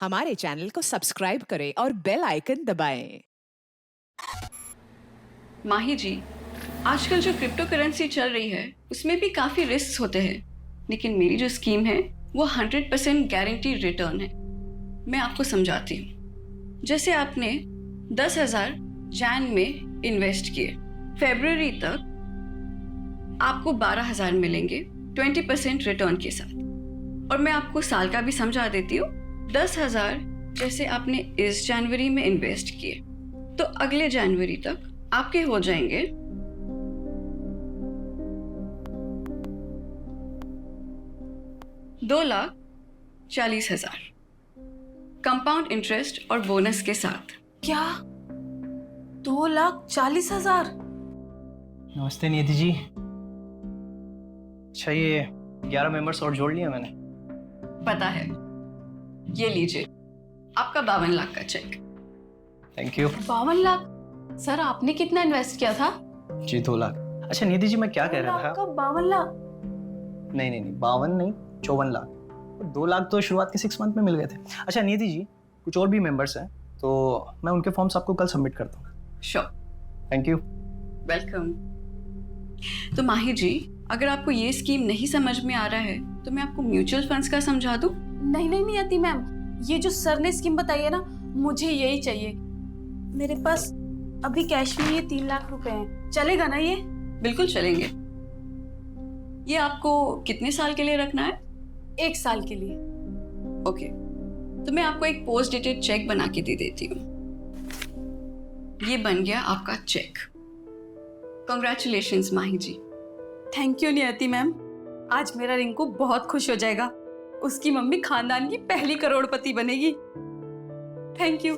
हमारे चैनल को सब्सक्राइब करें और बेल आइकन दबाएं। माही जी, आजकल जो क्रिप्टो करेंसी चल रही है उसमें भी काफ़ी रिस्क होते हैं, लेकिन मेरी जो स्कीम है वो 100% गारंटी रिटर्न है। मैं आपको समझाती हूँ। जैसे आपने 10,000 जैन में इन्वेस्ट किए, फरवरी तक आपको 12,000 मिलेंगे 20% रिटर्न के साथ। और मैं आपको साल का भी समझा देती हूँ। 10,000 जैसे आपने इस जनवरी में इन्वेस्ट किए तो अगले जनवरी तक आपके हो जाएंगे 2,40,000 कंपाउंड इंटरेस्ट और बोनस के साथ। क्या 2,40,000? नमस्ते नियति जी। अच्छा, ये 11 मेंबर्स और जोड़ लिया मैंने। पता है, ये लीजिए आपका 52 लाख का cheque. Thank you. 52 lakh? Sir आपने कितना इन्वेस्ट किया था? जी 2 लाख। अच्छा नियति जी, मैं क्या कह रहा था? आपका 52 लाख? नहीं, 52 नहीं, 54 लाख। 2 लाख तो शुरुआत के 6 मंथ में मिल गए थे। अच्छा नियति जी, कुछ और भी मेंबर्स हैं तो मैं उनके फॉर्म्स आपको कल सबमिट करता हूँ। श्योर। Thank you. वेलकम। तो माही जी, अगर आपको ये स्कीम नहीं समझ में आ रहा है तो मैं आपको म्यूचुअल फंड्स का समझा दूं? नहीं आती मैम, ये जो सर ने स्कीम बताई है ना, मुझे यही चाहिए। मेरे पास अभी कैश में ये 3 लाख रुपए हैं, चलेगा ना ये? बिल्कुल चलेंगे। ये आपको कितने साल के लिए रखना है? 1 साल के लिए। ओके, तो मैं आपको एक पोस्ट डेटेड चेक बना के दे देती हूँ। ये बन गया आपका cheque. Congratulations Mahi ji. Thank you Niyati ma'am, आज मेरा रिंकू बहुत खुश हो जाएगा। उसकी मम्मी खानदान की पहली करोड़पति बनेगी। Thank you.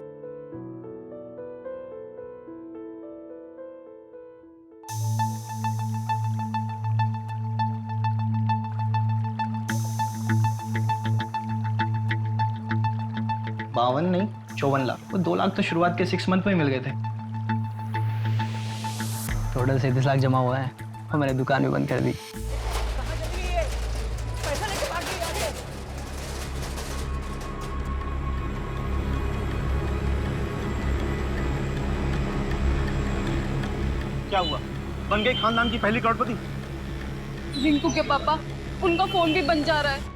बावन नहीं, 54 लाख। वो 2 लाख तो शुरुआत के 6 मंथ में ही मिल गए थे। टोटल 37 लाख जमा हुआ है और मैंने दुकान भी बंद कर दी। क्या हुआ? बन गई खानदान की पहली करोड़पति? रिंकू के पापा, उनका फोन भी बन जा रहा है।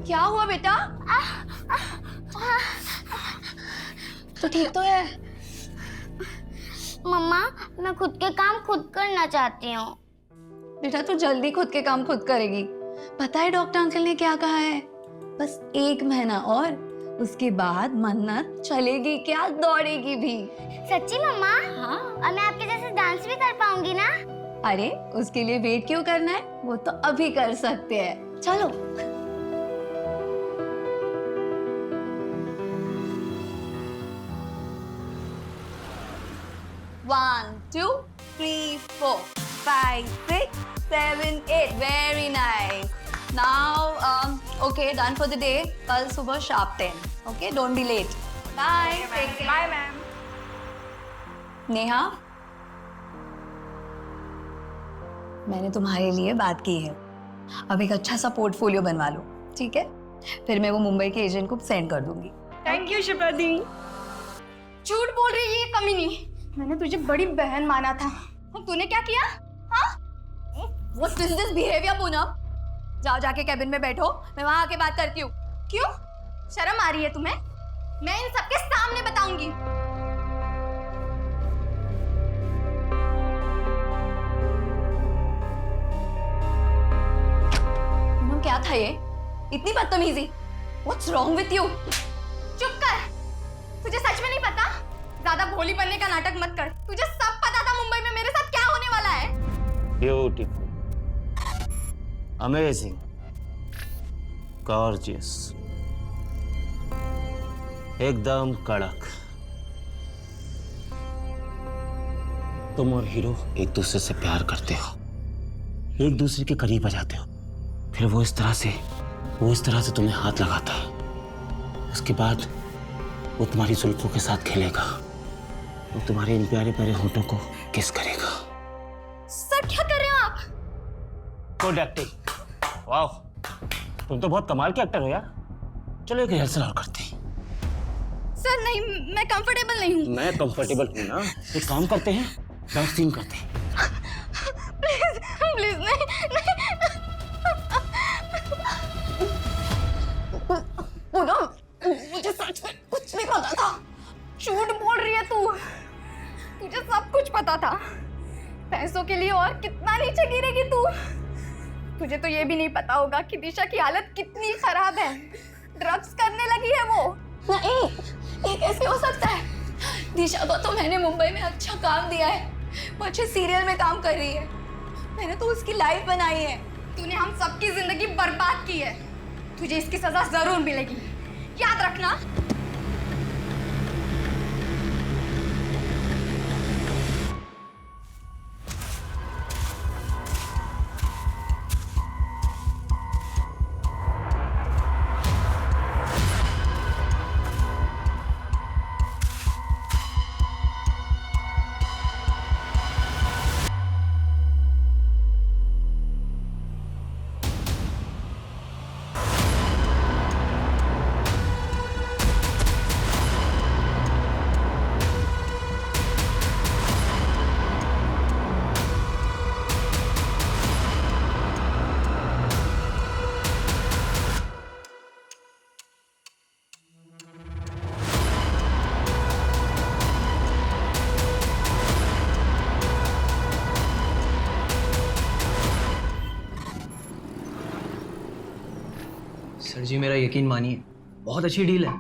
क्या हुआ बेटा? तो ठीक तो है? मम्मा, मैं खुद के काम खुद करना चाहती हूँ। बेटा तू जल्दी खुद के काम खुद करेगी। पता है डॉक्टर अंकल ने क्या कहा है? बस 1 महीना और, उसके बाद मन्नत चलेगी क्या, दौड़ेगी भी। सच्ची मम्मा? हाँ। और मैं आपके जैसे डांस भी कर पाऊंगी ना? अरे उसके लिए वेट क्यों करना है, वो तो अभी कर सकते हैं। चलो। One, 2, 3, 4, 5, 6, 7, 8. Very nice. Now, okay, done for the day. कल सुबह sharp 10. Okay, don't be late. Bye. Take care. Bye, ma'am. Neha, मैंने तुम्हारे लिए बात की है। अब एक अच्छा सा पोर्टफोलियो बनवा लो, ठीक है? फिर मैं वो मुंबई के एजेंट को सेंड कर दूंगी। थैंक यू शिप्रा दी। झूठ बोल रही है ये कमीनी। मैंने तुझे बड़ी बहन माना था। तूने क्या किया? हाँ? What is this behavior, Poonam? जाओ जाके कैबिन में बैठो, मैं वहां आके बात करती हूँ। क्यों? शर्म आ रही है तुम्हें? मैं इन सबके सामने बताऊंगी। पूनम क्या था ये? इतनी बदतमीजी? What's wrong with you? चुप कर। तुझे सच में नहीं पता? ज्यादा भोली भोली बनने का नाटक मत कर। तुझे सब पता था मुंबई में मेरे साथ क्या होने वाला है। ब्यूटीफुल, अमेजिंग, गॉर्जियस, एकदम कड़क। तुम और हीरो एक दूसरे से प्यार करते हो, एक दूसरे के करीब आ जाते हो, फिर वो इस तरह से तुम्हें हाथ लगाता है। उसके बाद वो तुम्हारी जुल्फों के साथ खेलेगा, वो तुम्हारे इन प्यारे प्यारे होठों को किस करेगा। सर क्या कर रहे हो आप? गुड एक्टिंग, वाह, तुम तो बहुत कमाल के एक्टर हो यार। चलो एक रिहर्सल और करते हैं। सर नहीं, मैं कंफर्टेबल नहीं हूँ। मैं कंफर्टेबल हूँ ना, एक काम करते हैं, डांस सीन करते हैं। प्लीज प्लीज नहीं पूनम, मुझे सच में कुछ नहीं पता था। झूठ बोल रही है तू। तुझे सब कुछ पता था। पैसों के लिए और कितना नीचे गिरेगी तू। तुझे तो ये भी नहीं पता होगा कि दिशा की हालत कितनी खराब है। ड्रग्स करने लगी है वो। नहीं, ये कैसे हो सकता है? दिशा को तो मैंने मुंबई में अच्छा काम दिया है, वो अच्छे सीरियल में काम कर रही है। मैंने तो उसकी लाइफ बनाई है। तूने हम सबकी जिंदगी बर्बाद की है। तुझे इसकी सजा जरूर मिलेगी, याद रखना। सर जी मेरा यकीन मानिए, बहुत अच्छी डील है,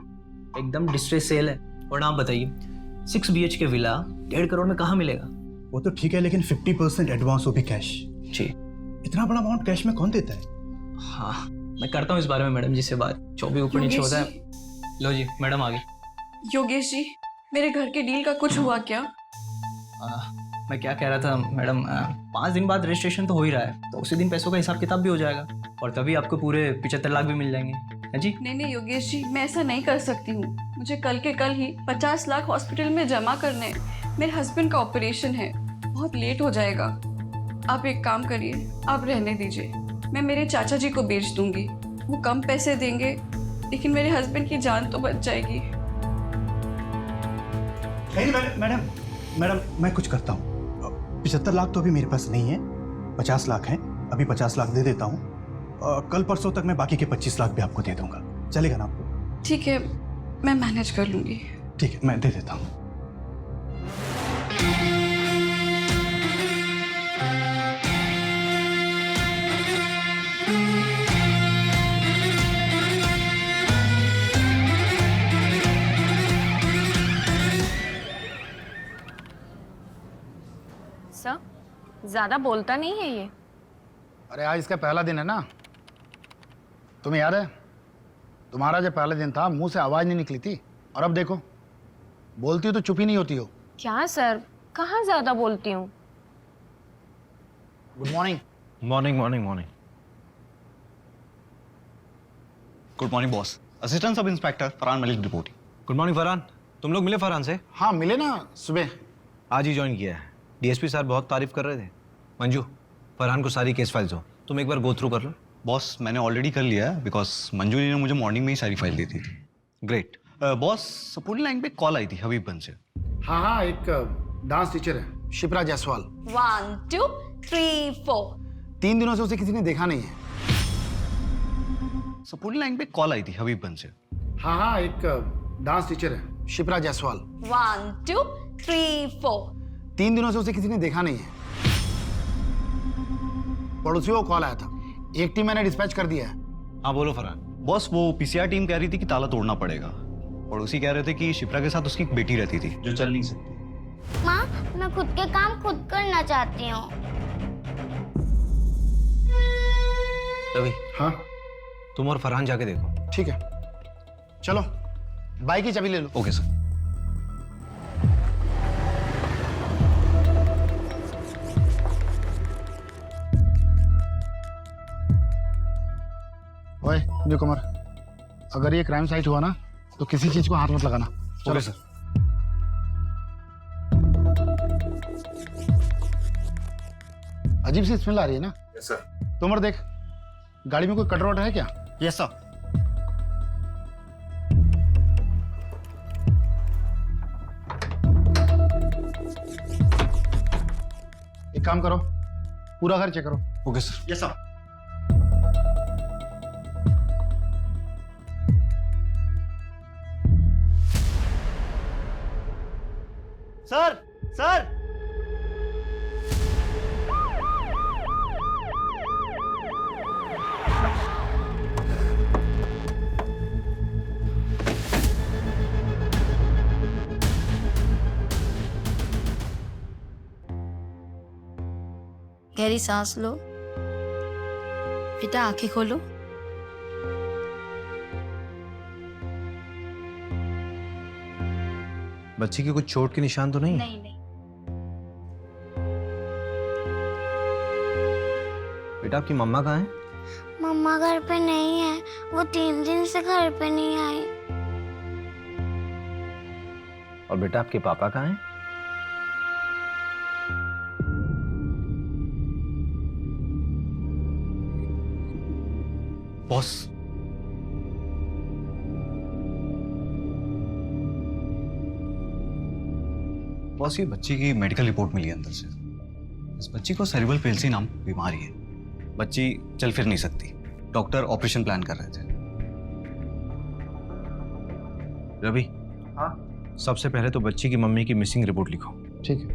एकदम डिस्ट्रेस सेल है। और आप बताइए 6 BHK विला 1.5 करोड़ में कहाँ मिलेगा? वो तो ठीक है, लेकिन 50% एडवांस हो भी कैश। जी इतना बड़ा अमाउंट कैश में कौन देता है? हाँ, मैं करता हूँ इस बारे में मैडम जी से बात। जो भी ऊपर नीचे होता है। लो जी मैडम आ गई। योगेश जी, मेरे घर के डील का कुछ हुआ क्या? मैं क्या कह रहा था मैडम, 5 दिन बाद रजिस्ट्रेशन तो हो ही रहा है, तो उसी दिन पैसों का हिसाब किताब भी हो जाएगा और तभी आपको पूरे 75 लाख भी मिल जाएंगे। है जी? नहीं योगेश जी, मैं ऐसा नहीं कर सकती हूँ। मुझे कल के कल ही 50 लाख हॉस्पिटल में जमा करने हैं। मेरे हस्बैंड का ऑपरेशन है, बहुत लेट हो जाएगा। आप एक काम करिए, आप रहने दीजिए। मैं मेरे चाचा जी को बेच दूंगी, वो कम पैसे देंगे, लेकिन मेरे हस्बैंड की जान तो बच जाएगी। नहीं मैडम, मैं कुछ करता हूँ। 75 लाख तो अभी मेरे पास नहीं है, 50 लाख हैं, अभी 50 लाख दे देता हूँ। कल परसों तक मैं बाकी के 25 लाख भी आपको दे दूंगा, चलेगा ना आपको? ठीक है, मैं मैनेज कर लूंगी। ठीक है, मैं दे देता हूँ। सर, ज्यादा बोलता नहीं है ये। अरे आज इसका पहला दिन है ना, तुम्हें याद है तुम्हारा जब पहला दिन था मुंह से आवाज नहीं निकली थी, और अब देखो बोलती हो तो चुप ही नहीं होती हो। क्या सर, कहाँ ज्यादा बोलती हूँ। Good morning. Morning. Good morning boss. Assistant sub inspector Farhan Malik reporting. Good morning Farhan, तुम लोग मिले फरहान से? हाँ मिले ना, सुबह आज ही ज्वाइन किया है। डीएसपी सर बहुत तारीफ कर रहे थे। मंजू, फरहान को सारी केस फाइल्स हो, तुम एक बार गो थ्रू कर लो। बॉस मैंने ऑलरेडी कर लिया है, बिकॉज मंजू जी ने मुझे मॉर्निंग में ही सारी फाइल दी थी। ग्रेट। बॉस सपोर्टिंग लाइन पे कॉल आई थी हबीबगंज से। हाँ एक डांस टीचर है शिप्रा जायसवाल। 1 2 3 4। 3 दिनों से उसे किसी ने देखा नहीं है। सपोर्टिंग लाइन पे कॉल आई थी हबीबगंज से। हाँ एक डांस टीचर है शिप्रा जायसवाल। 1 2 3 4। 3 दिनों से उसे किसी ने देखा नहीं है। पड़ोसियों को कॉल आया था, एक टीम मैंने डिस्पैच कर दिया है। हाँ बोलो फरहान। बॉस वो पीसीआर टीम कह रही थी कि ताला तोड़ना पड़ेगा, पड़ोसी कह रहे थे कि शिप्रा के साथ उसकी एक बेटी रहती थी जो चल नहीं सकती। माँ, मैं खुद के काम खुद करना चाहती हूँ। रवि, हाँ तुम और फरहान जाके देखो। ठीक है, चलो बाइक की चाबी ले लो। Okay sir. ओए न्यू कमर, अगर ये क्राइम साइट हुआ ना तो किसी चीज को हाथ मत लगाना। Okay sir. अजीब सी स्मेल आ रही है ना? Yes sir. तोमर देख, गाड़ी में कोई कटर वटर है क्या? Yes sir. एक काम करो, पूरा घर चेक करो। Okay sir. Yes sir. Sir sir गहरी सांस लो। बेटा आंखें खोलो। बच्ची की कुछ चोट के निशान तो नहीं? नहीं नहीं। बेटा आपकी मम्मा कहाँ है? मम्मा घर पे नहीं है, वो 3 दिन से घर पे नहीं आई। और बेटा आपके पापा कहाँ हैं? बॉस, बॉस ये बच्ची की मेडिकल रिपोर्ट मिली है अंदर से। इस बच्ची को सेरिब्रल पेल्सी नाम बीमारी है। बच्ची चल फिर नहीं सकती। डॉक्टर ऑपरेशन प्लान कर रहे थे। रवि, हाँ सबसे पहले तो बच्ची की मम्मी की मिसिंग रिपोर्ट लिखो। ठीक है।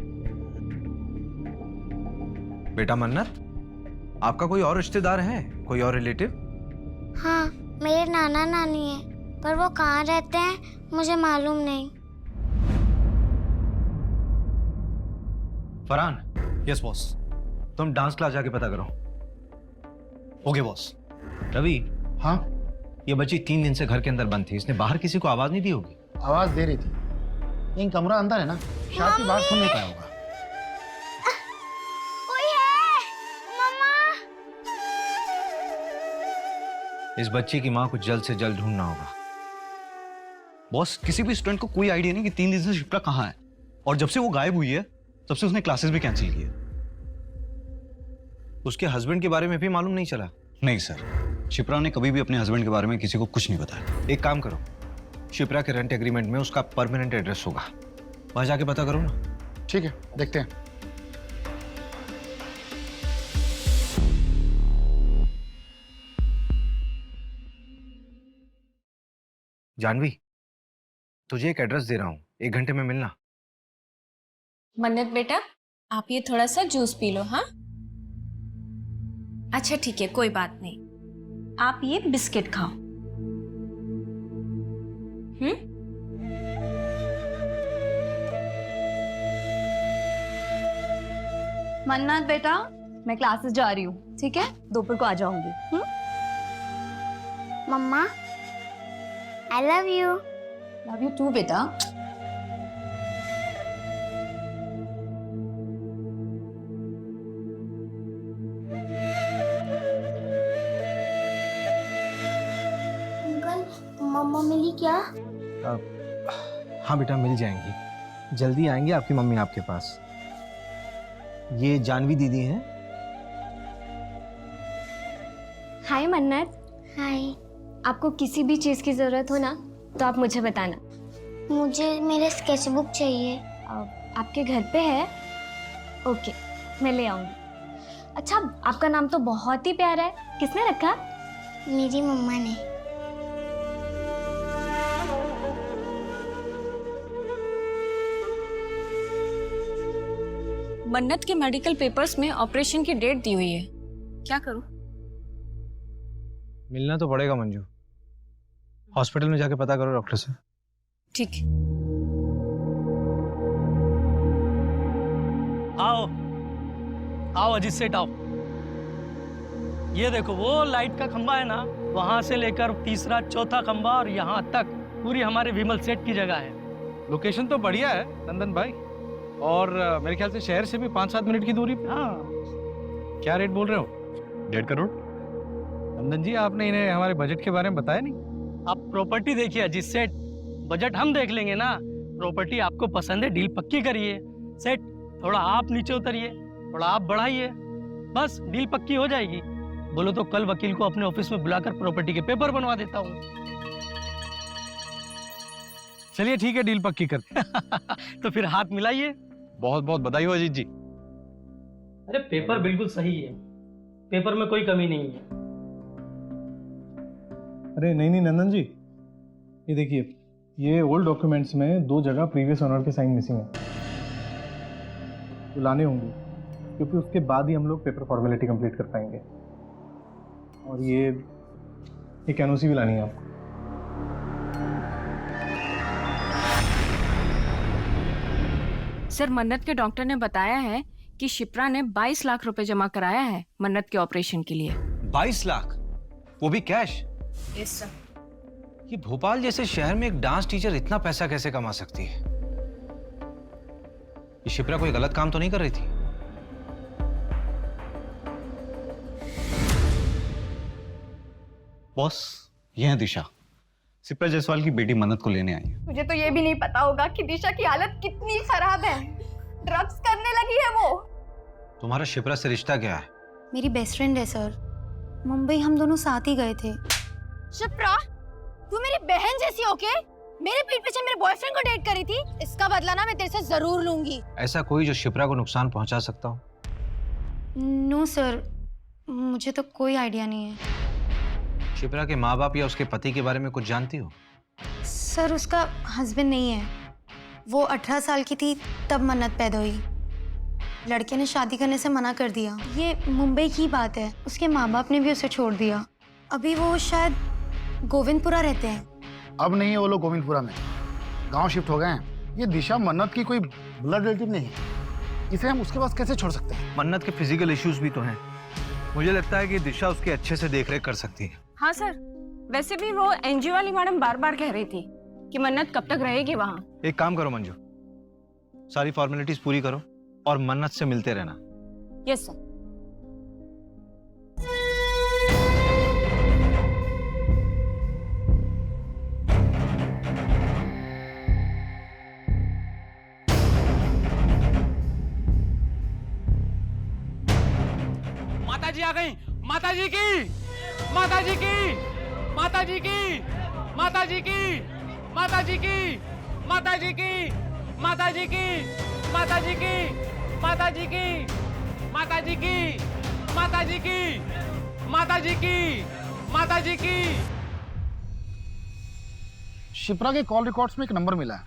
बेटा मन्नत, आपका कोई और रिश्तेदार है, कोई और रिलेटिव? हाँ, मेरे नाना नानी है, पर वो कहाँ रहते हैं मुझे मालूम नहीं। फरहान। Yes boss. तुम डांस क्लास जाके पता करो। Okay boss. रवि, हाँ ये बच्ची 3 दिन से घर के अंदर बंद थी, इसने बाहर किसी को आवाज नहीं दी होगी? आवाज दे रही थी, लेकिन कमरा अंदर है ना, शायद की बात सुन नहीं पाया होगा। कोई है? मम्मा। इस बच्ची की माँ को जल्द से जल्द ढूंढना होगा। बॉस, किसी भी स्टूडेंट को कोई आइडिया नहीं कि 3 दिन से शिप्रा कहाँ है, और जब से वो गायब हुई है तब से उसने क्लासेस भी कैंसिल की है। उसके हस्बैंड के बारे में भी मालूम नहीं चला? नहीं सर, शिप्रा ने कभी भी अपने हस्बैंड के बारे में किसी को कुछ नहीं बताया। एक काम करो, शिप्रा के रेंट एग्रीमेंट में उसका परमानेंट एड्रेस होगा, वहां जाके पता करो ना। ठीक है, देखते हैं। जानवी, तुझे एक एड्रेस दे रहा हूँ, 1 घंटे में मिलना। मन्नत बेटा, आप ये थोड़ा सा जूस पी लो। हाँ अच्छा ठीक है, कोई बात नहीं। आप ये बिस्किट खाओ। मन्नत बेटा, मैं क्लासेस जा रही हूँ, ठीक है? दोपहर को आ जाऊंगी। Mamma, I love you. Love you too बेटा। अंकल, मम्मा मिली क्या? हाँ बेटा, मिल जाएंगी, जल्दी आएंगे आपकी मम्मी आपके पास। ये जानवी दीदी हैं। हाय मन्नत। हाय। आपको किसी भी चीज़ की ज़रूरत हो ना तो आप मुझे बताना। मुझे मेरे स्केचबुक चाहिए। आपके घर पे है? ओके, मैं ले आऊँगी। अच्छा, आपका नाम तो बहुत ही प्यारा है, किसने रखा? मेरी मम्मा ने। मन्नत के मेडिकल पेपर्स में ऑपरेशन की डेट दी हुई है, क्या करूं? मिलना तो पड़ेगा मंजू, हॉस्पिटल में जाके पता करो डॉक्टर से। ठीक है। आओ आओ अजीत सेठ आओ। ये देखो वो लाइट का खंबा है ना, वहां से लेकर तीसरा चौथा खंबा और यहाँ तक पूरी हमारे विमल सेठ की जगह है। लोकेशन तो बढ़िया है नंदन भाई, और मेरे ख्याल से शहर से भी 5-7 मिनट की दूरी पे। हाँ। क्या रेट बोल रहे हो? 1.5 करोड़? नंदन जी आपने इन्हें हमारे बजट के बारे में बताया नहीं। आप प्रॉपर्टी देखिए अजीत सेठ, बजट हम देख लेंगे ना। प्रॉपर्टी आपको पसंद है, डील पक्की करिए। सेठ थोड़ा आप नीचे उतरिए, थोड़ा आप बढ़ाइए, बस डील पक्की हो जाएगी। बोलो तो कल वकील को अपने ऑफिस में बुलाकर प्रॉपर्टी के पेपर बनवा देता हूँ। चलिए ठीक है, डील पक्की करते तो फिर हाथ मिलाइए। बहुत बहुत बधाई हो अजीत जी। अरे पेपर बिल्कुल सही है, पेपर में कोई कमी नहीं है। अरे नहीं नंदन जी, ये देखिए, ये ओल्ड डॉक्यूमेंट्स में 2 जगह प्रीवियस ओनर के साइन मिसिंग है, तो लाने होंगे, क्योंकि उसके बाद ही हम लोग पेपर फॉर्मेलिटी कंप्लीट कर पाएंगे। और ये एक एनओसी भी लानी है आपको। सर मन्नत के डॉक्टर ने बताया है कि शिप्रा ने 22 लाख रुपए जमा कराया है मन्नत के ऑपरेशन के लिए। 22 लाख? वो भी कैश? Yes sir. ये भोपाल जैसे शहर में एक डांस टीचर इतना पैसा कैसे कमा सकती है? ये शिप्रा कोई गलत काम तो नहीं कर रही थी? बॉस, ये है दिशा, शिप्रा जायसवाल की बेटी मन्नत को लेने आई है। मुझे तो ये भी नहीं पता होगा कि दिशा की हालत कितनी खराब है। ड्रग्स करने लगी है वो। तुम्हारा शिप्रा से रिश्ता क्या है? मेरी बेस्ट फ्रेंड है सर, मुंबई हम दोनों साथ ही गए थे। शिप्रा, तू मेरी बहन जैसी होके मेरे पीठ पीछे मेरे बॉयफ्रेंड को डेट करी थी। इसका बदला ना मैं तेरे से जरूर लूंगी। ऐसा कोई जो शिप्रा को नुकसान पहुंचा सकता हो? नो सर, मुझे तो कोई आइडिया नहीं है। शिप्रा के माँ बाप या उसके पति के बारे में कुछ जानती हो? सर उसका हस्बैंड नहीं है, वो 18 साल की थी तब मन्नत पैदा हुई। लड़के ने शादी करने से मना कर दिया। ये मुंबई की बात है, उसके माँ बाप ने भी उसे छोड़ दिया। अभी वो शायद गोविंदपुरा रहते हैं। अब नहीं है वो लोग गोविंदपुरा में, गांव शिफ्ट हो गए हैं। ये दिशा मन्नत की कोई ब्लड रिलेटिव नहीं है, इसे हम उसके पास कैसे छोड़ सकते हैं? मन्नत के फिजिकल इश्यूज भी तो हैं। मुझे लगता है कि दिशा उसके अच्छे से देखरेख कर सकती है। हाँ सर, वैसे भी वो एनजीओ वाली मैडम बार बार कह रही थी कि मन्नत कब तक रहेगी वहाँ। एक काम करो मंजू, सारी फॉर्मेलिटीज पूरी करो और मन्नत से मिलते रहना। Yes sir. माताजी आ गई। माताजी की, माताजी की, माताजी की, माताजी की, माताजी की, माताजी की, माताजी की, माताजी की, माताजी की, माताजी की, माताजी की, माताजी की, माताजी की। शिप्रा के कॉल रिकॉर्ड्स में एक नंबर मिला है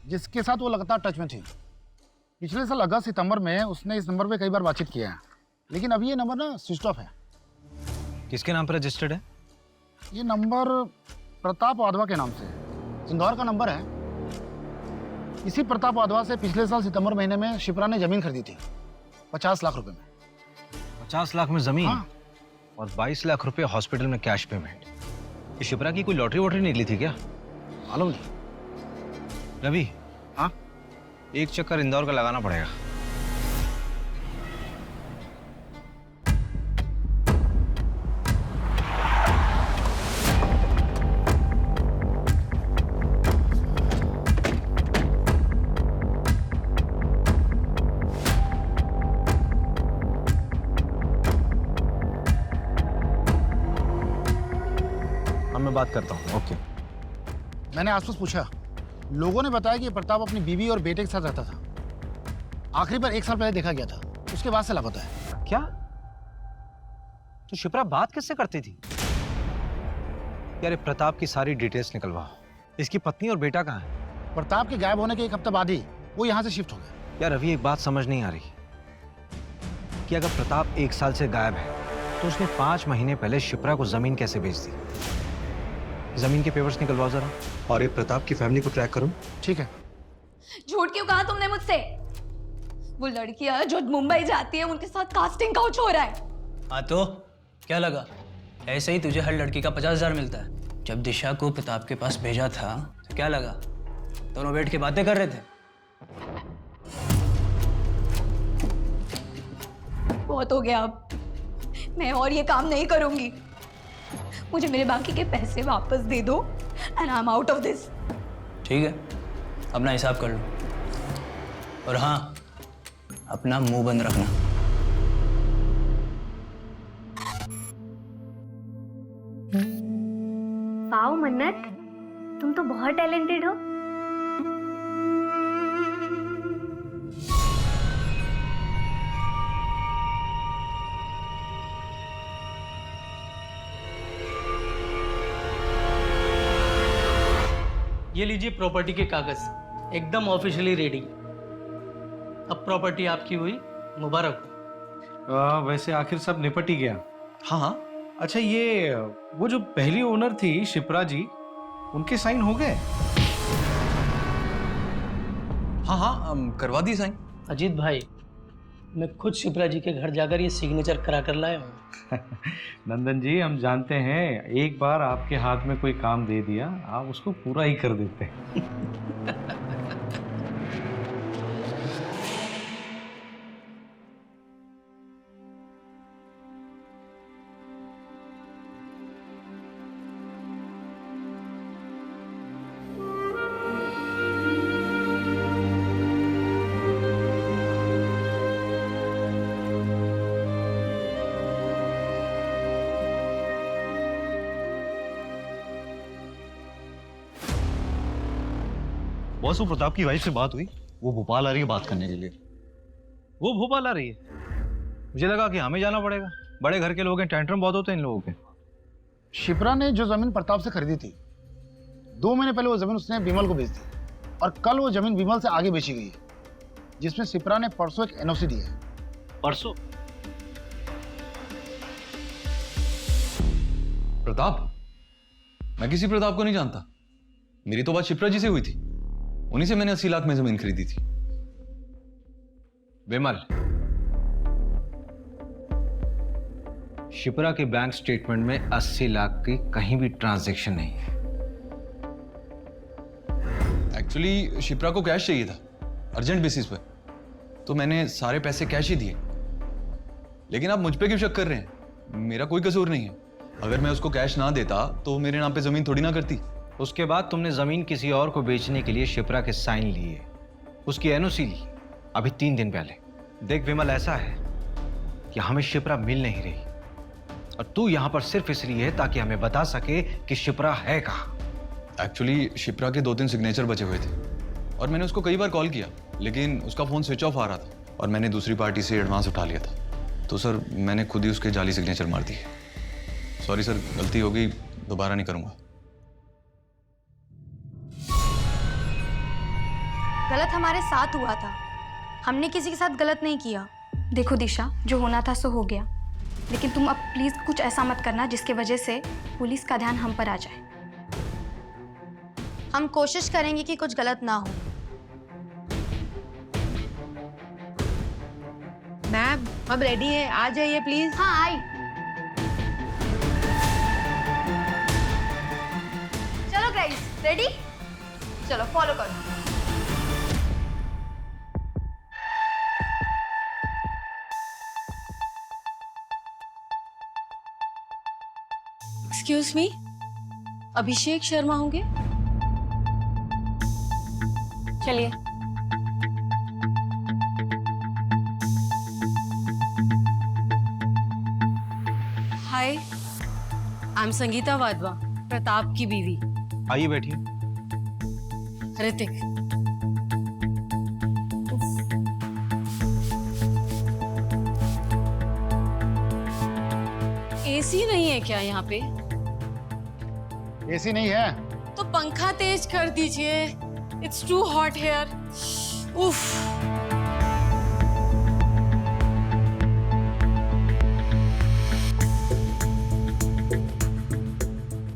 जिसके साथ वो लगातार टच में थी। पिछले साल अगस्त सितंबर में उसने इस नंबर पे कई बार बातचीत किया है, लेकिन अभी ये नंबर ना स्विच ऑफ है। किसके नाम पर रजिस्टर्ड है? ये नंबर प्रताप वाधवा के नाम से है, इंदौर का नंबर है। इसी प्रताप वाधवा से पिछले साल सितंबर महीने में शिप्रा ने जमीन खरीदी थी 50 लाख रुपए में। 50 लाख में जमीन? हाँ। और 22 लाख रुपए हॉस्पिटल में कैश पेमेंट। ये शिप्रा की कोई लॉटरी वॉटरी निकली थी क्या? मालूम नहीं। रवि, हाँ, एक चक्कर इंदौर का लगाना पड़ेगा। मैं बात करता हूँ। ओके। मैंने आसपास पूछा, लोगों ने बताया कि प्रताप अपनी बीवी और बेटे के साथ रहता था। आखिरी बार 1 साल पहले देखा गया था, उसके बाद से लापता है। क्या? तो शिप्रा बात किससे करती थी? यार प्रताप की सारी डिटेल्स निकलवाओ। इसकी पत्नी और बेटा कहाँ है? प्रताप के गायब होने के 1 हफ्ते बाद ही वो यहाँ से शिफ्ट हो गया। यार अभी एक बात समझ नहीं आ रही कि अगर प्रताप 1 साल से गायब है तो उसने 5 महीने पहले शिप्रा को जमीन कैसे बेच दी? जमीन के पेपर्स निकलवाओ जरा। और ये प्रताप की फैमिली को ट्रैक करो। ठीक है। झूठ क्यों कहा तुमने मुझसे? वो लड़कियां जो मुंबई जाती है उनके साथ कास्टिंग काउच हो रहा है। हाँ तो क्या लगा, ऐसे ही तुझे हर लड़की का 50,000 मिलता है। जब दिशा को प्रताप के पास भेजा था तो क्या लगा, दोनों बैठ के बातें कर रहे थे। बहुत हो गया, अब मैं और ये काम नहीं करूंगी। मुझे मेरे बाकी के पैसे वापस दे दो and I am out of this. ठीक है, अपना हिसाब कर लो, और हाँ, अपना मुंह बंद रखना। वाओ मन्नत, तुम तो बहुत टैलेंटेड हो। ये लीजिए प्रॉपर्टी के कागज, एकदम ऑफिशियली रेडी। अब प्रॉपर्टी आपकी हुई, मुबारक हो। वैसे आखिर सब निपट ही गया। हाँ हाँ। अच्छा, ये वो जो पहली ओनर थी शिप्रा जी, उनके साइन हो गए? हाँ हाँ, करवा दी साइन। अजीत भाई, मैं खुद शिप्रा जी के घर जाकर ये सिग्नेचर करा कर लाया हूँ। नंदन जी, हम जानते हैं एक बार आपके हाथ में कोई काम दे दिया आप उसको पूरा ही कर देते हैं। बॉस, वो प्रताप की वाइफ से बात हुई, वो भोपाल आ रही है बात करने के लिए। वो भोपाल आ रही है? मुझे लगा कि हमें जाना पड़ेगा, बड़े घर के लोग हैं, टेंट्रम बहुत होते हैं इन लोगों के। शिप्रा ने जो जमीन प्रताप से खरीदी थी, 2 महीने पहले वो जमीन उसने विमल को बेच दी, और कल वो जमीन विमल से आगे बेची गई है, जिसमें शिप्रा ने परसों एक एनओसी दी है। परसों? प्रताप? मैं किसी प्रताप को नहीं जानता। मेरी तो बात शिप्रा जी से हुई थी, उन्हीं से मैंने 80 लाख में जमीन खरीदी थी। विमल, शिप्रा के बैंक स्टेटमेंट में 80 लाख की कहीं भी ट्रांजैक्शन नहीं है। एक्चुअली शिप्रा को कैश चाहिए था, अर्जेंट बेसिस पर, तो मैंने सारे पैसे कैश ही दिए। लेकिन आप मुझ पे क्यों शक कर रहे हैं? मेरा कोई कसूर नहीं है। अगर मैं उसको कैश ना देता तो मेरे नाम पे जमीन थोड़ी ना करती। उसके बाद तुमने जमीन किसी और को बेचने के लिए शिप्रा के साइन लिए, उसकी एनओसी ली अभी 3 दिन पहले। देख विमल, ऐसा है कि हमें शिप्रा मिल नहीं रही, और तू यहां पर सिर्फ इसलिए है ताकि हमें बता सके कि शिप्रा है कहां। एक्चुअली शिप्रा के 2-3 सिग्नेचर बचे हुए थे, और मैंने उसको कई बार कॉल किया, लेकिन उसका फोन स्विच ऑफ आ रहा था, और मैंने दूसरी पार्टी से एडवांस उठा लिया था। तो सर, मैंने खुद ही उसके जाली सिग्नेचर मार दिए। सॉरी सर, गलती हो गई, दोबारा नहीं करूंगा। गलत हमारे साथ हुआ था, हमने किसी के साथ गलत नहीं किया। देखो दिशा, जो होना था सो हो गया, लेकिन तुम अब प्लीज कुछ ऐसा मत करना जिसकी वजह से पुलिस का ध्यान हम पर आ जाए। हम कोशिश करेंगे कि कुछ गलत ना हो। मैम, अब रेडी है, आ जाइए प्लीज। हाँ, आई। चलो गाइस, रेडी? चलो फॉलो करो। एक्सक्यूज मी, अभिषेक शर्मा होंगे? चलिए। हाय, आई एम संगीता वाधवा, प्रताप की बीवी। आइए बैठिए। ऋतिक। एसी नहीं है क्या यहाँ पे? एसी नहीं है तो पंखा तेज कर दीजिए। It's too hot here. उफ।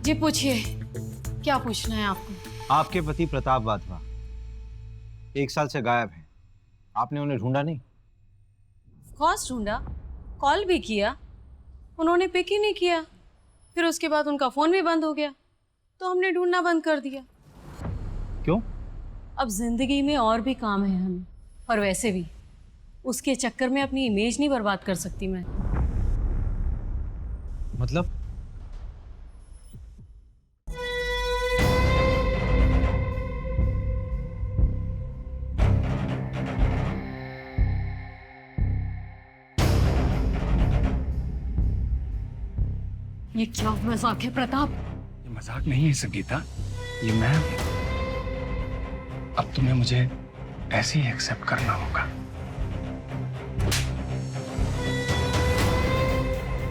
जी पूछिए, क्या पूछना है आपको? आपके पति प्रताप वाधवा 1 साल से गायब हैं। आपने उन्हें ढूंढा नहीं? कॉज ढूंढा, कॉल भी किया, उन्होंने पिक ही नहीं किया। फिर उसके बाद उनका फ़ोन भी बंद हो गया, तो हमने ढूंढना बंद कर दिया। क्यों? अब जिंदगी में और भी काम है हमें, और वैसे भी उसके चक्कर में अपनी इमेज नहीं बर्बाद कर सकती मैं। मतलब? ये क्या मजाक है प्रताप? ये मजाक नहीं है संगीता, ये मैं। अब तुम्हें मुझे ऐसे ही एक्सेप्ट करना होगा।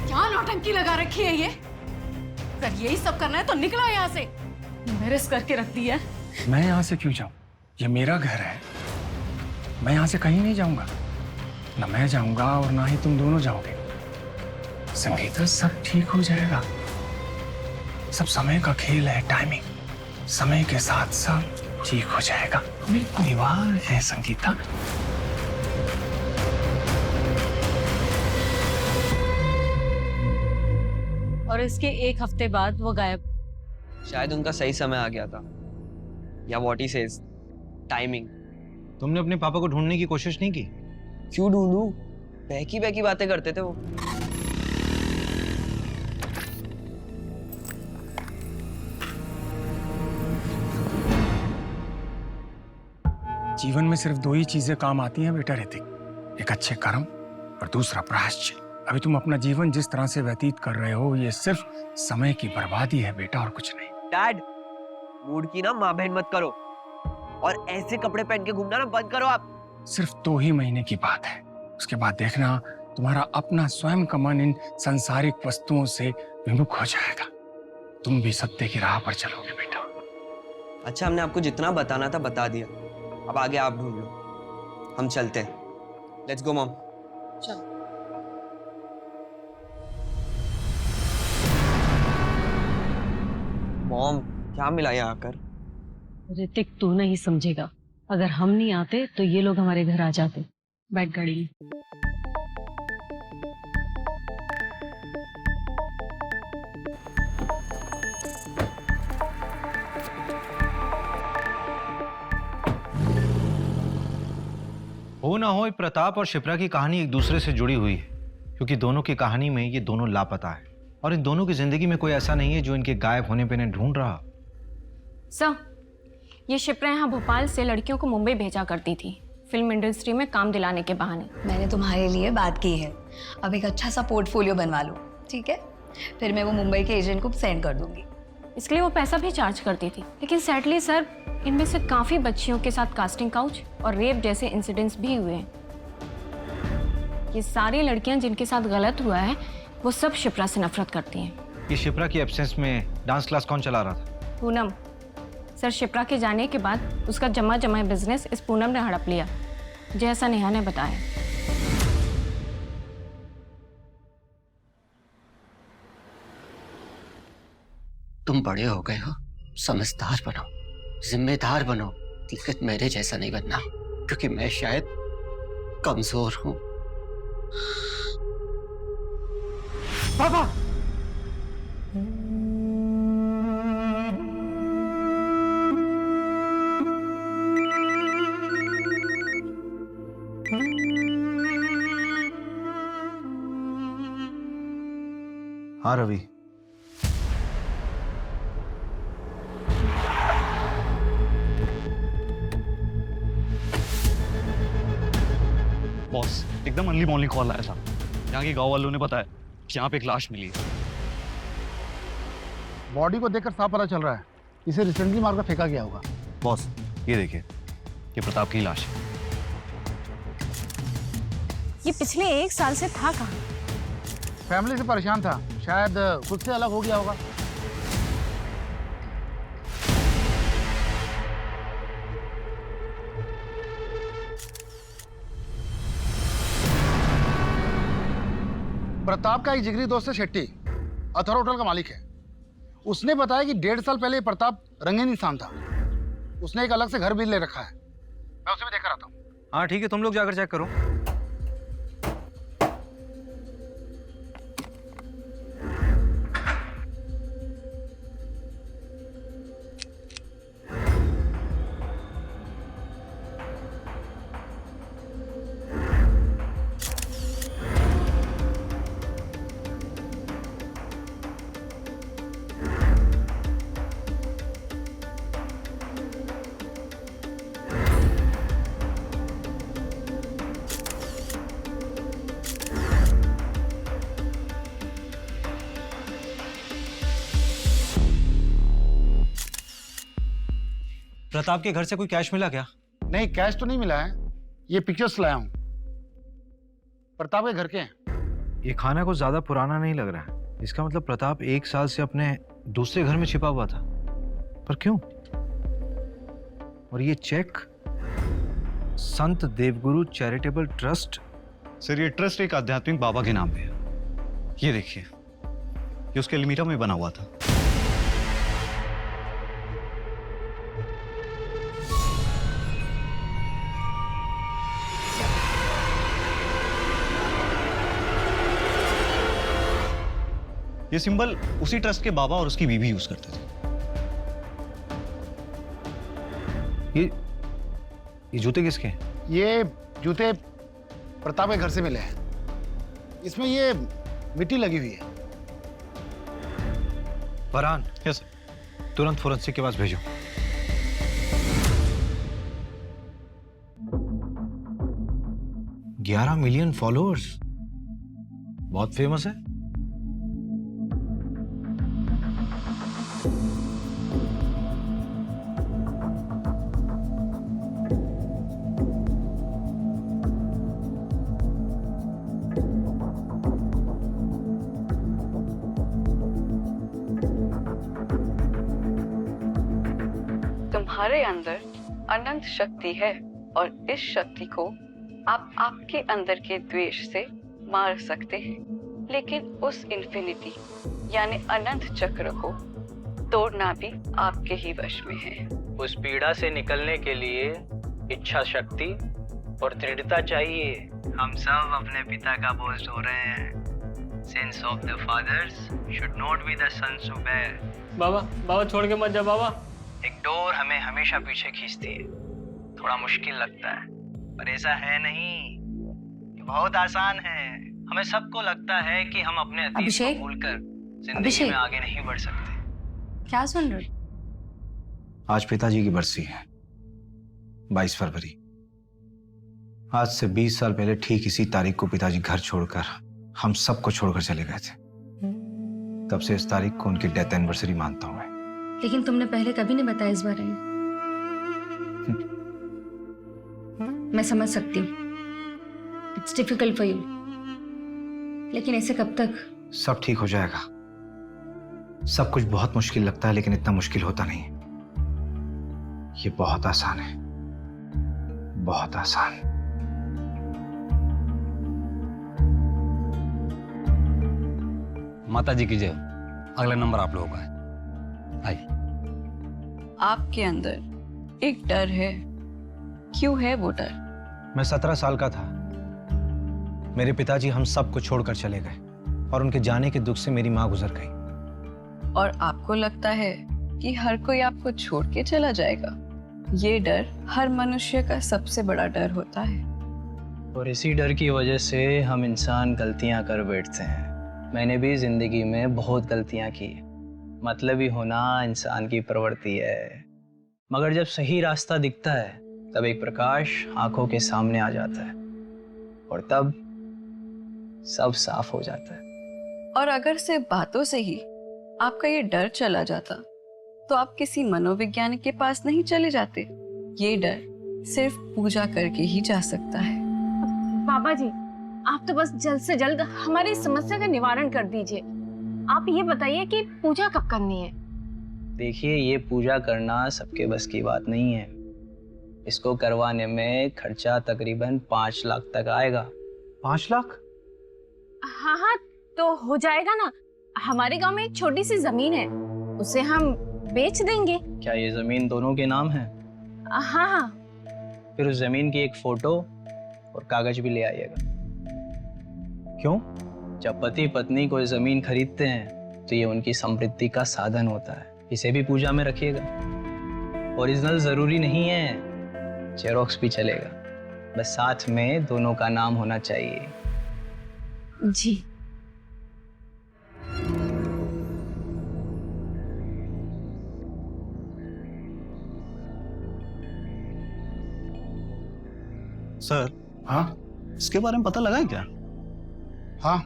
क्या नौटंकी लगा रखी है ये? अगर यही सब करना है तो निकलो यहाँ से। मेरेस करके रख दिया है। मैं यहाँ से क्यों जाऊँ? ये मेरा घर है, मैं यहाँ से कहीं नहीं जाऊंगा। ना मैं जाऊंगा और ना ही तुम दोनों जाओगे। संगीता, सब ठीक हो जाएगा। सब समय का खेल है, टाइमिंग। समय के साथ सब ठीक हो जाएगा। मेरी परिवार है संगीता। और इसके एक हफ्ते बाद वो गायब। शायद उनका सही समय आ गया था, या व्हाट ही सेज, टाइमिंग। तुमने अपने पापा को ढूंढने की कोशिश नहीं की? क्यों ढूंढूं? बहकी बहकी बातें करते थे वो। जीवन में सिर्फ दो ही चीजें काम आती हैं बेटा ऋतिक, एक अच्छे कर्म और दूसरा प्रायश्चित। अभी तुम अपना जीवन जिस तरह से व्यतीत कर रहे हो, ये सिर्फ समय की बर्बादी है बेटा, और कुछ नहीं। डैड, मूड की ना माँ बहन मत करो, और ऐसे कपड़े पहन के घूमना ना बंद करो आप। सिर्फ 2 ही महीने की बात है, उसके बाद देखना तुम्हारा अपना स्वयं का मन इन सांसारिक वस्तुओं से विमुख हो जाएगा। तुम भी सत्य की राह पर चलोगे बेटा। अच्छा, हमने आपको जितना बताना था बता दिया, अब आगे आप ढूंढ लो। हम चलते हैं। Let's go mom. चलो। मॉम, क्या मिला यहाँ आकर? ऋतिक, तू नहीं समझेगा। अगर हम नहीं आते तो ये लोग हमारे घर आ जाते। बैठ गाड़ी में। हो ना हो, प्रताप और शिप्रा की कहानी एक दूसरे से जुड़ी हुई है, क्योंकि दोनों की कहानी में ये दोनों लापता है, और इन दोनों की जिंदगी में कोई ऐसा नहीं है जो इनके गायब होने पे इन्हें ढूंढ रहा। सर, ये शिप्रा यहाँ भोपाल से लड़कियों को मुंबई भेजा करती थी, फिल्म इंडस्ट्री में काम दिलाने के बहाने। मैंने तुम्हारे लिए बात की है, अब एक अच्छा सा पोर्टफोलियो बनवा लो, ठीक है? फिर मैं वो मुंबई के एजेंट को सेंड कर दूंगी। इसके लिए वो पैसा भी चार्ज करती थी, लेकिन सैडली सर, इनमें से काफी बच्चियों के साथ कास्टिंग काउच और रेप जैसे इंसिडेंट्स भी हुए हैं। ये सारी लड़कियां जिनके साथ गलत हुआ है, वो सब शिप्रा से नफरत करती हैं। ये शिप्रा की एब्सेंस में डांस क्लास कौन चला रहा था? पूनम। सर, शिप्रा के जाने के बाद उसका जमा जमा बिजनेस इस पूनम ने हड़प लिया, जैसा नेहा ने बताया। तुम बड़े हो गए हो, समझदार बनो, जिम्मेदार बनो, लेकिन मेरे जैसा नहीं बनना, क्योंकि मैं शायद कमजोर हूं। पापा! हाँ रवि। बॉस, एकदम अर्ली मॉर्निंग कॉल आया था। यहाँ के गांव वालों ने बताया कि यहाँ पे एक लाश मिली है। बॉडी को देखकर साफ पता चल रहा है इसे रिसेंटली मारकर फेंका गया होगा। बॉस, ये देखिए, ये प्रताप की लाश है। ये पिछले 1 साल से था कहाँ? फैमिली से परेशान था, शायद खुद से अलग हो गया होगा। प्रताप का एक जिगरी दोस्त है शेट्टी, अथर होटल का मालिक है। उसने बताया कि 1.5 साल पहले प्रताप रंगीन इंसान था। उसने एक अलग से घर भी ले रखा है। मैं उसे भी देखकर आता हूँ। हाँ ठीक है, तुम लोग जाकर चेक करो। प्रताप के घर से कोई कैश मिला क्या? नहीं, कैश तो नहीं मिला है, ये पिक्चर्स लाया हूँ। प्रताप के घर के हैं। ये खाना कुछ ज्यादा पुराना नहीं लग रहा है। इसका मतलब प्रताप 1 साल से अपने दूसरे घर में छिपा हुआ था। पर क्यों? और ये चेक संत देवगुरु चैरिटेबल ट्रस्ट। सर ये ट्रस्ट एक आध्यात्मिक बाबा के नाम पे है। ये देखिए, ये उसके अलमीरा में बना हुआ था। ये सिंबल उसी ट्रस्ट के बाबा और उसकी बीवी यूज करते थे। ये जूते किसके हैं? ये जूते प्रताप के घर से मिले हैं। इसमें ये मिट्टी लगी हुई है। फरहान, यस तुरंत फोरेंसिक के पास भेजो। $11 मिलियन फॉलोअर्स, बहुत फेमस है। तुम्हारे अंदर अनंत शक्ति है और इस शक्ति को आप आपके अंदर के द्वेष से मार सकते हैं, लेकिन उस इन्फिनिटी यानी अनंत चक्र को तोड़ना भी आपके ही वश में है। उस पीड़ा से निकलने के लिए इच्छा शक्ति और दृढ़ता चाहिए। हम सब अपने पिता का बोझ ढो रहे हैं। Sins of the fathers should not be the sons to bear। बाबा छोड़ के मत जा बाबा। एक डोर हमें हमेशा पीछे खींचती है। थोड़ा मुश्किल लगता है, पर ऐसा है नहीं, ये बहुत आसान है। हमें सबको लगता है कि हम अपने अतीत को भूलकर जिंदगी में आगे नहीं बढ़ सकते। क्या सुन रहे? आज पिताजी की बरसी है, 22 फरवरी। आज से 20 साल पहले ठीक इसी तारीख को पिताजी घर छोड़कर हम सबको छोड़कर चले गए थे। तब से इस तारीख को उनकी डेथ एनिवर्सरी मानता हूं मैं। लेकिन तुमने पहले कभी नहीं बताया इस बारे में। मैं समझ सकती हूँ, इट्स डिफिकल्ट फॉर यू, लेकिन ऐसे कब तक? सब ठीक हो जाएगा। सब कुछ बहुत मुश्किल लगता है, लेकिन इतना मुश्किल होता नहीं। ये बहुत आसान है, बहुत आसान। माता जी की जय। अगला नंबर आप लोगों का है। आइए। आपके अंदर एक डर है। क्यों है वो डर? मैं 17 साल का था। मेरे पिताजी हम सबको छोड़कर चले गए और उनके जाने के दुख से मेरी माँ गुजर गई। और आपको लगता है कि हर कोई आपको छोड़ के चला जाएगा। ये डर हर मनुष्य का सबसे बड़ा डर होता है। और इसी डर की वजह से हम इंसान गलतियां कर बैठते हैं। मैंने भी जिंदगी में बहुत गलतियां की। मतलबी होना इंसान की प्रवृत्ति है, मगर जब सही रास्ता दिखता है तब एक प्रकाश आंखों के सामने आ जाता है और तब सब साफ हो जाता है। और अगर सिर्फ बातों से ही आपका ये डर चला जाता तो आप किसी मनोवैज्ञानिक के पास नहीं चले जाते। ये डर सिर्फ पूजा करके ही जा सकता है। बाबा जी, आप तो बस जल्द से जल्द हमारी समस्या का निवारण कर दीजिए। आप ये बताइए कि पूजा कब करनी है? देखिए, ये पूजा करना सबके बस की बात नहीं है। इसको करवाने में खर्चा तकरीबन 5 लाख तक आएगा। 5 लाख? हाँ, तो हो जाएगा ना। हमारे गांव में एक छोटी सी जमीन है, उसे हम बेच देंगे। क्या ये जमीन दोनों के नाम है? हाँ। फिर उस जमीन की एक फोटो और कागज भी ले आइएगा। क्यों? जब पति पत्नी कोई जमीन खरीदते हैं तो ये उनकी समृद्धि का साधन होता है। इसे भी पूजा में रखिएगा। ओरिजिनल जरूरी नहीं है, जेरोक्स भी चलेगा, बस साथ में दोनों का नाम होना चाहिए। जी। सर। हाँ? इसके बारे में पता लगा है क्या? हाँ।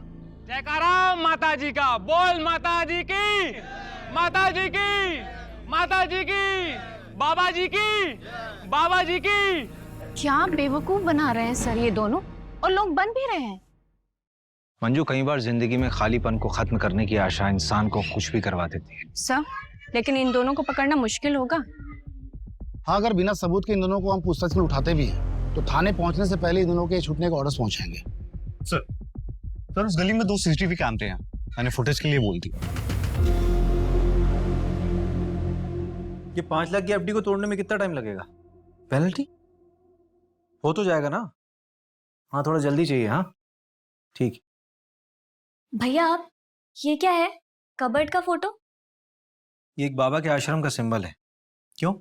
जयकारा माता जी का। बोल माता जी की, माता जी की, माता जी की, बाबा जी की, बाबा जी की। क्या बेवकूफ बना रहे हैं सर ये दोनों, और लोग बन भी रहे हैं। मंजू, कई बार जिंदगी में खालीपन को खत्म करने की आशा इंसान को कुछ भी करवा देती है। सर, लेकिन इन दोनों को पकड़ना मुश्किल होगा। हाँ, अगर बिना सबूत के इन दोनों को हम पूछताछ में उठाते भी हैं तो थाने पहुंचने से पहले इन दोनों के छूटने के ऑर्डर्स पहुंचाएंगे। सर उस गली में 2 CCTV कैमरे हैं, मैंने फुटेज के लिए बोल दिया। ये 5 लाख की एफडी को तोड़ने में कितना टाइम लगेगा? पेनल्टी हो तो जाएगा ना? हाँ, थोड़ा जल्दी चाहिए। हाँ ठीक। भैया आप, ये क्या है? कबर्ड का फोटो? ये एक बाबा के आश्रम का सिंबल है। क्यों?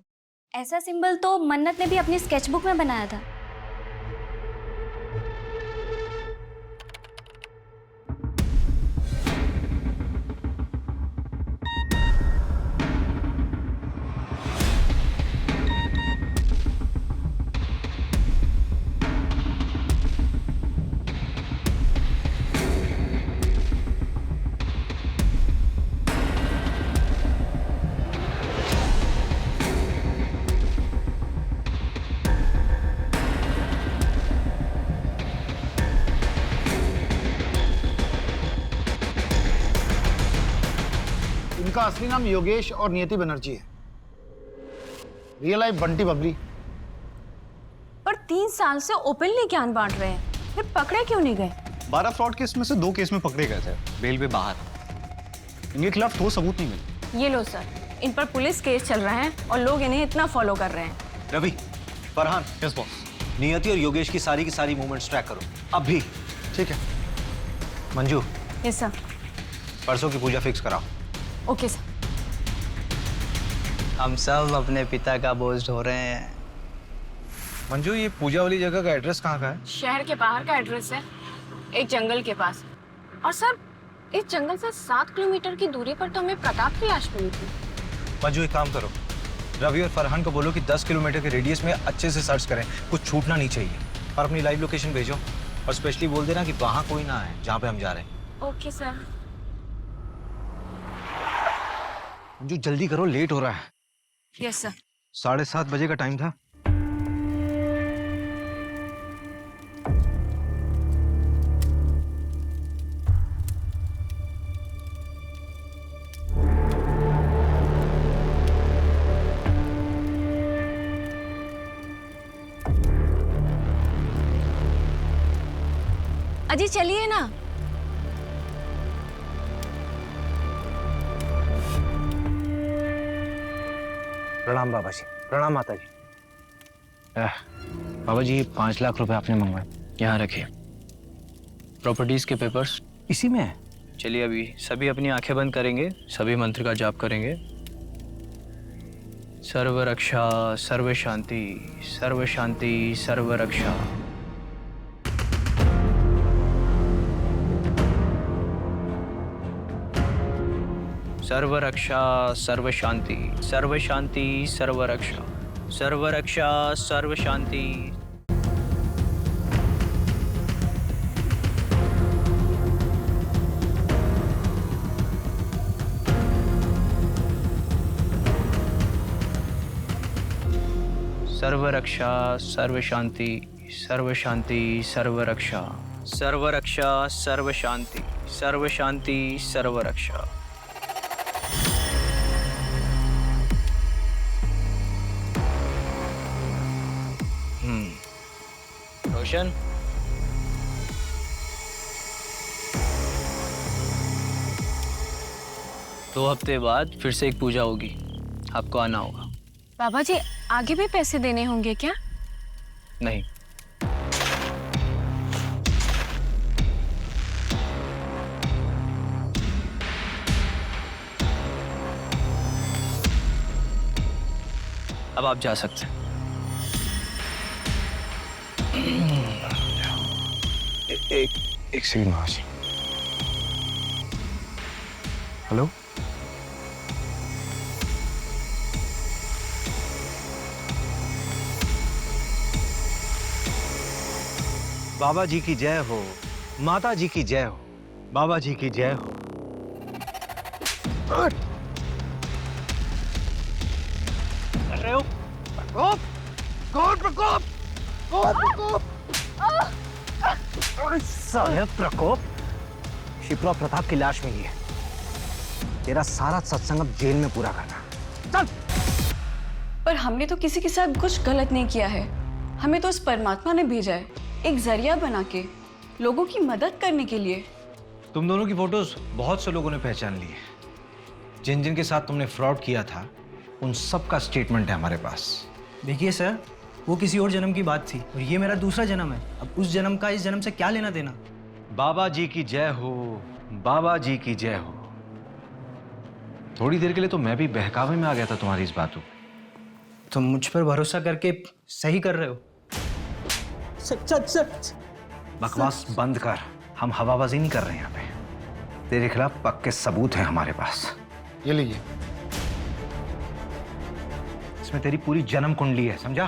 ऐसा सिंबल तो मन्नत ने भी अपनी स्केचबुक में बनाया था। इनका असली नाम योगेश और नियति बनर्जी है। Real life Bunty Babli. पर 3 साल से ओपनली ज्ञान बांट रहे हैं, फिर पकड़े क्यों नहीं गए? 12 फ्रॉड केस में से 2 केस में पकड़े गए थे, बेल पे बाहर। इनके खिलाफ ठोस सबूत नहीं मिले। ये लो सर, इन पर पुलिस केस चल रहा है और लोग इन्हें इतना फॉलो कर रहे हैं। रवि, फरहान, यस बॉस, नियति और योगेश की सारी मूवमेंट्स ट्रैक करो अभी। ठीक है। Manju, yes sir. परसों की पूजा फिक्स कराओ। Okay sir. हम सब अपने पिता का बोझ ढो रहे हैं। मंजू, ये पूजा वाली जगह का एड्रेस कहाँ का है? शहर के बाहर का एड्रेस है, एक जंगल के पास। और सर, इस जंगल से 7 किलोमीटर की दूरी पर तो हमें प्रताप की लाश मिली थी। मंजू, एक काम करो, रवि और फरहान को बोलो कि 10 किलोमीटर के रेडियस में अच्छे से सर्च करें, कुछ छूटना नहीं चाहिए। और अपनी लाइव लोकेशन भेजो, और स्पेशली बोल देना कि वहाँ कोई ना आए जहाँ पे हम जा रहे हैं। Okay sir. मंजू, जल्दी करो, लेट हो रहा है। Yes sir. 7:30 बजे का टाइम था। अजी चलिए ना। प्रणाम बाबा जी। प्रणाम माता जी। बाबा जी, 5 लाख रुपए आपने मंगवाए, यहाँ रखिए। प्रॉपर्टीज के पेपर्स इसी में है। चलिए अभी सभी अपनी आंखें बंद करेंगे, सभी मंत्र का जाप करेंगे। सर्व रक्षा, सर्व शांति, सर्व शांति, सर्व रक्षा। सर्व रक्षा, सर्व शांति, सर्व शांति, सर्व रक्षा, सर्व रक्षा, सर्व शांति। सर्व रक्षा, सर्व शांति, सर्व शांति, सर्व रक्षा, सर्व रक्षा, सर्व शांति, सर्व शांति, सर्व रक्षा। रोशन, दो हफ्ते बाद फिर से एक पूजा होगी, आपको आना होगा। बाबा जी, आगे भी पैसे देने होंगे क्या? नहीं। अब आप जा सकते हैं। एक सेकंड महाशय। हेलो, बाबा जी की जय हो, माता जी की जय हो, बाबा जी की जय हो। रहे हो? प्रकोप! कौन प्रकोप? कौन प्रकोप? साले प्रकोप! शिप्रा प्रताप की लाश मिली है। तेरा सारा सत्संग अब जेल में पूरा करना। चल! पर हमने तो किसी के साथ कुछ गलत नहीं किया है। हमें तो उस परमात्मा ने भेजा है, एक जरिया बना के, लोगों की मदद करने के लिए। तुम दोनों की फोटोज बहुत से लोगों ने पहचान ली है। जिन जिन के साथ तुमने फ्रॉड किया था उन सब का स्टेटमेंट है हमारे पास। देखिए सर, वो किसी और जन्म की बात थी और ये मेरा दूसरा जन्म है। अब उस जन्म का इस जन्म से क्या लेना देना। बाबा जी की जय हो, बाबा जी की जय हो। थोड़ी देर के लिए तो मैं भी बहकावे में आ गया था तुम्हारी इस बातों। तुम मुझ पर भरोसा करके सही कर रहे हो। बकवास बंद कर, हम हवाबाजी नहीं कर रहे हैं यहाँ पे। तेरे खिलाफ पक्के सबूत हैं हमारे पास। ये लीजिए। इसमें तेरी पूरी जन्म कुंडली है, समझा?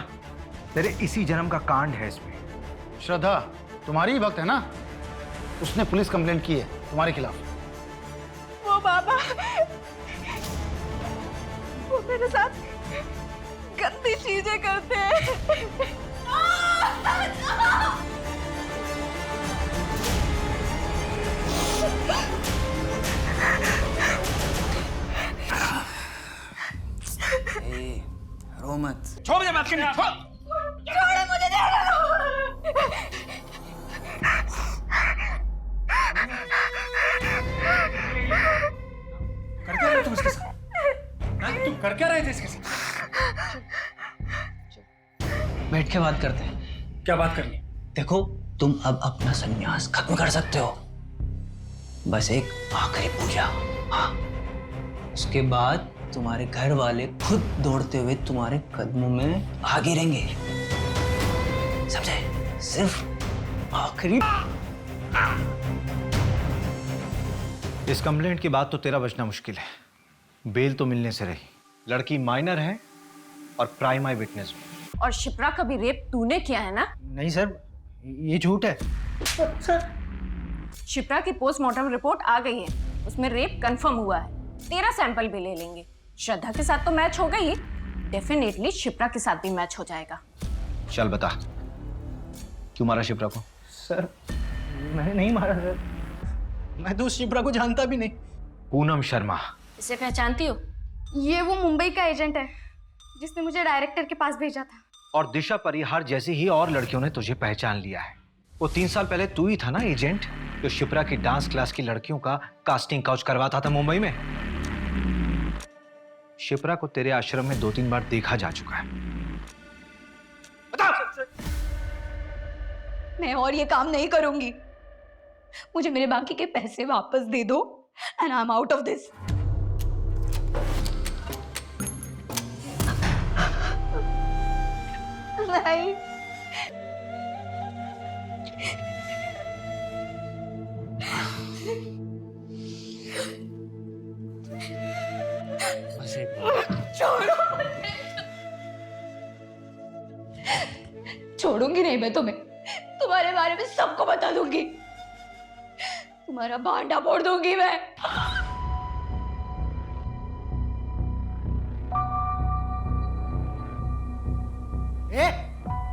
तेरे इसी जन्म का कांड है इसमें। श्रद्धा तुम्हारी ही भक्त है ना? उसने पुलिस कंप्लेंट की है तुम्हारे खिलाफ। वो बाबा, वो मेरे साथ गंदी चीजें करते हैं। रो मत। छोड़ मुझे बात करनी। छोड़ो मुझे, कर क्या रहे तुम इसके साथ? तुम कर क्या रहे थे इसके साथ? बैठ के बात करते हैं। क्या बात करनी? देखो, तुम अब अपना संन्यास खत्म कर सकते हो। बस एक आखिरी पूजा। हाँ, उसके बाद तुम्हारे घर वाले खुद दौड़ते हुए तुम्हारे कदमों में आ गिरेंगे। समझे? सिर्फ आखिरी। इस कंप्लेंट के बाद तो तेरा बचना मुश्किल है। बेल तो मिलने से रही। लड़की माइनर है और प्राइम आई विटनेस भी। और शिप्रा का भी रेप तूने किया है ना? नहीं सर, ये झूठ है। शिप्रा की पोस्टमार्टम रिपोर्ट आ गई है, उसमें रेप कंफर्म हुआ है। तेरा सैंपल भी ले लेंगे। श्रद्धा के साथ तो मैच हो गई, डेफिनेटली शिप्रा के साथ भी मैच हो जाएगा। चल बता, क्यों मारा शिप्रा को? सर, मैंने नहीं मारा सर। मैं तो उस शिप्रा को जानता भी नहीं। पूनम शर्मा। इसे पहचानती हो? ये वो मुंबई का एजेंट है जिसने मुझे डायरेक्टर के पास भेजा था। और दिशा परिहार जैसी ही और लड़कियों ने तुझे पहचान लिया है। वो 3 साल पहले तू ही था ना एजेंट जो शिप्रा की डांस क्लास की लड़कियों का कास्टिंग काउच करवाता था मुंबई में। शिप्रा को तेरे आश्रम में 2-3 बार देखा जा चुका है। मैं और ये काम नहीं करूंगी। मुझे मेरे बाकी के पैसे वापस दे दो and I am out of this. नहीं, छोड़ो। छोड़ूंगी नहीं मैं तुम्हें। तुम्हारे बारे में सबको बता दूंगी। तुम्हारा भांडा फोड़ दूंगी मैं।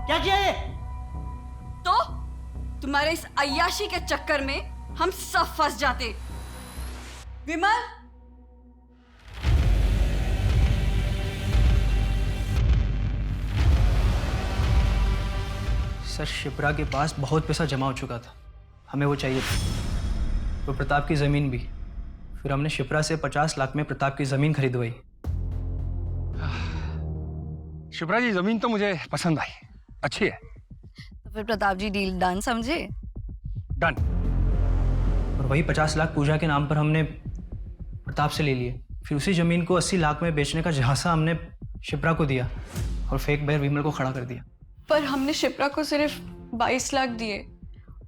क्या किया ये? तो तुम्हारे इस अय्याशी के चक्कर में हम सब फंस जाते। विमल, सर, शिप्रा के पास बहुत पैसा जमा हो चुका था, हमें वो चाहिए था। तो प्रताप की जमीन भी। फिर हमने शिप्रा से 50 लाख में प्रताप की जमीन खरीदवाई। शिप्रा जी, जमीन तो मुझे पसंद आई, अच्छी है। तो फिर प्रताप जी डील डन समझे? डन। और वही 50 लाख पूजा के नाम पर हमने प्रताप से ले लिए। फिर उसी जमीन को 80 लाख में बेचने का झांसा हमने शिप्रा को दिया और फेक बैर विमल को खड़ा कर दिया। पर हमने शिप्रा को सिर्फ 22 लाख दिए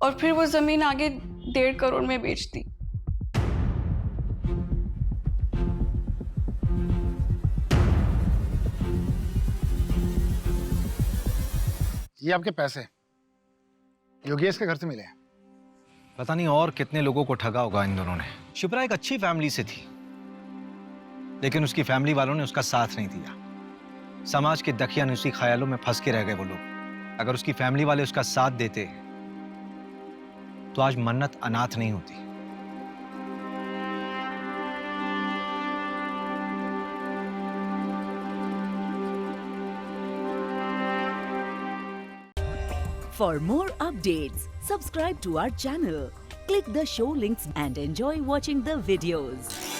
और फिर वो जमीन आगे 1.5 करोड़ में बेच दी। ये आपके पैसे योगेश के घर से मिले हैं। पता नहीं और कितने लोगों को ठगा होगा इन दोनों ने। शिप्रा एक अच्छी फैमिली से थी, लेकिन उसकी फैमिली वालों ने उसका साथ नहीं दिया। समाज के दकियानुसी ख्यालों में फंस के रह गए वो लोग। अगर उसकी फैमिली वाले उसका साथ देते तो आज मन्नत अनाथ नहीं होती। For more updates, subscribe to our channel, click the show links and enjoy watching the videos.